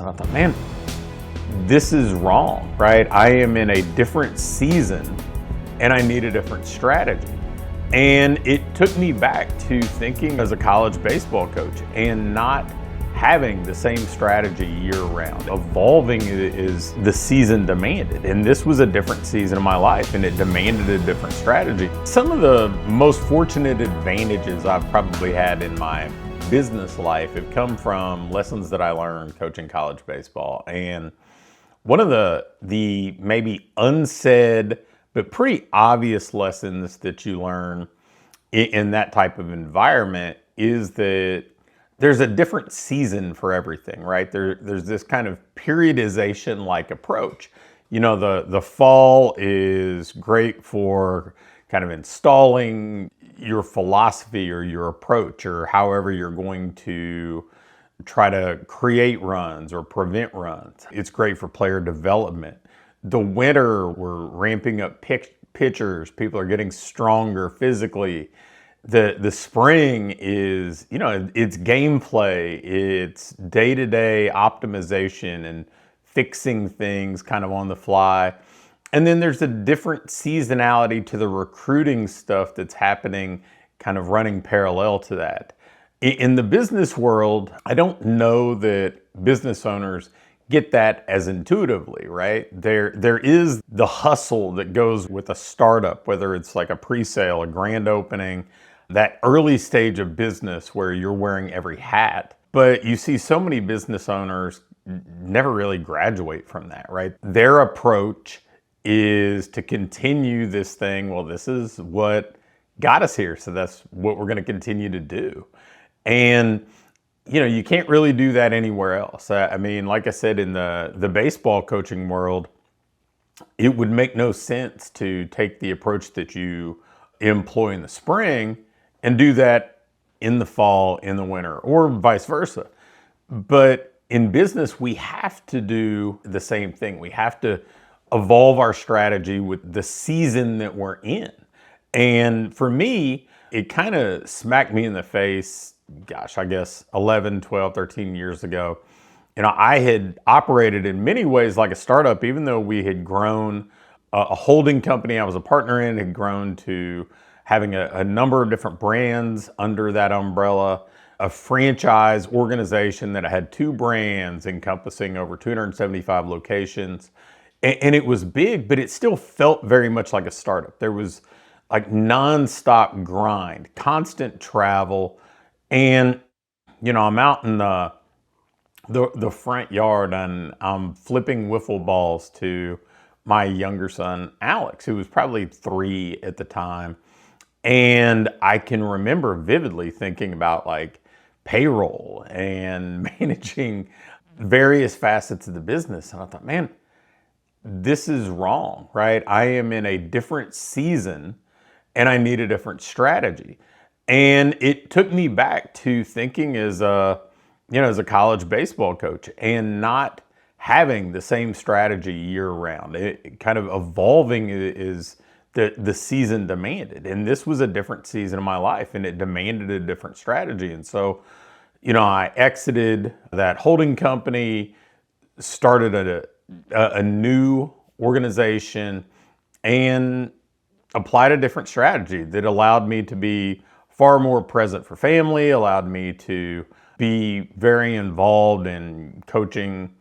And I thought, man, this is wrong, right? I am in a different season and I need a different strategy. And it took me back to thinking as a college baseball coach and not having the same strategy year round. Evolving is the season demanded. And this was a different season of my life and it demanded a different strategy. Some of the most fortunate advantages I've probably had in my business life have come from lessons that I learned coaching college baseball. And one of the maybe unsaid but pretty obvious lessons that you learn in that type of environment is that there's a different season for everything, right? There's this kind of periodization-like approach. You know, the fall is great for kind of installing your philosophy or your approach or however you're going to try to create runs or prevent runs. It's great for player development. The winter, we're ramping up pitchers. People are getting stronger physically. The spring is, you know, it's gameplay. It's day-to-day optimization and fixing things kind of on the fly. And then there's a different seasonality to the recruiting stuff that's happening, kind of running parallel to that. In the business world, I don't know that business owners get that as intuitively, right? There is the hustle that goes with a startup, whether it's like a pre-sale, a grand opening, that early stage of business where you're wearing every hat. But you see so many business owners never really graduate from that, right? Their approach is to continue this thing. Well, this is what got us here, so that's what we're going to continue to do. And you know, you can't really do that anywhere else. I mean, like I said, in the baseball coaching world, it would make no sense to take the approach that you employ in the spring and do that in the fall, in the winter, or vice versa. But in business, we have to do the same thing. We have to evolve our strategy with the season that we're in. And for me, it kind of smacked me in the face, gosh, I guess 11, 12, 13 years ago. You know, I had operated in many ways like a startup, even though we had grown a holding company I was a partner in, had grown to having a number of different brands under that umbrella, a franchise organization that had 2 brands encompassing over 275 locations. And it was big, but it still felt very much like a startup. There was like nonstop grind, constant travel. And, you know, I'm out in the front yard and I'm flipping wiffle balls to my younger son, Alex, who was probably 3 at the time. And I can remember vividly thinking about like payroll and managing various facets of the business. And I thought, man, this is wrong, right? I am in a different season and I need a different strategy. And it took me back to thinking as a college baseball coach and not having the same strategy year round. It kind of evolving is the season demanded. And this was a different season of my life and it demanded a different strategy. And so, you know, I exited that holding company, started a new organization and applied a different strategy that allowed me to be far more present for family, allowed me to be very involved in coaching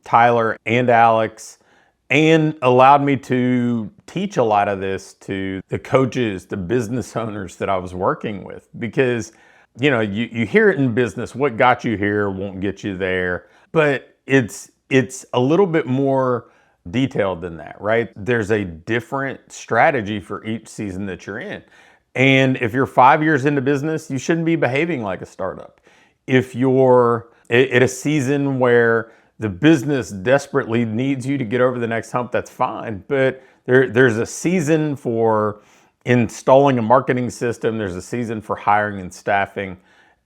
Tyler and Alex, and allowed me to teach a lot of this to the coaches, the business owners that I was working with. Because, you know, you hear it in business, what got you here won't get you there. But it's a little bit more detailed than that, right? There's a different strategy for each season that you're in. And if you're 5 years into business, you shouldn't be behaving like a startup. If you're at a season where the business desperately needs you to get over the next hump, that's fine. But there's a season for installing a marketing system. There's a season for hiring and staffing.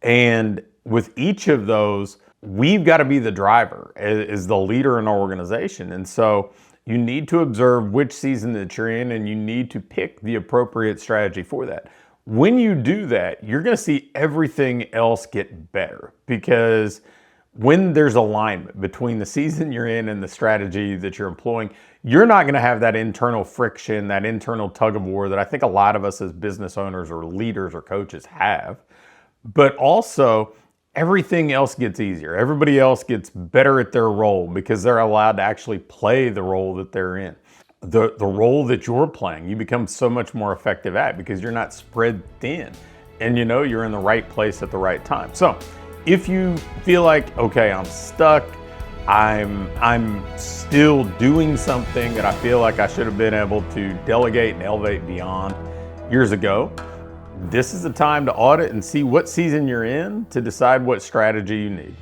And with each of those, we've got to be the driver as the leader in our organization. And so you need to observe which season that you're in and you need to pick the appropriate strategy for that. When you do that, you're going to see everything else get better because when there's alignment between the season you're in and the strategy that you're employing, you're not going to have that internal friction, that internal tug of war that I think a lot of us as business owners or leaders or coaches have. But also, everything else gets easier. Everybody else gets better at their role because they're allowed to actually play the role that they're in. The role that you're playing, you become so much more effective at because you're not spread thin and you know you're in the right place at the right time. So if you feel like, okay, I'm stuck, I'm still doing something that I feel like I should have been able to delegate and elevate beyond years ago, this is the time to audit and see what season you're in to decide what strategy you need.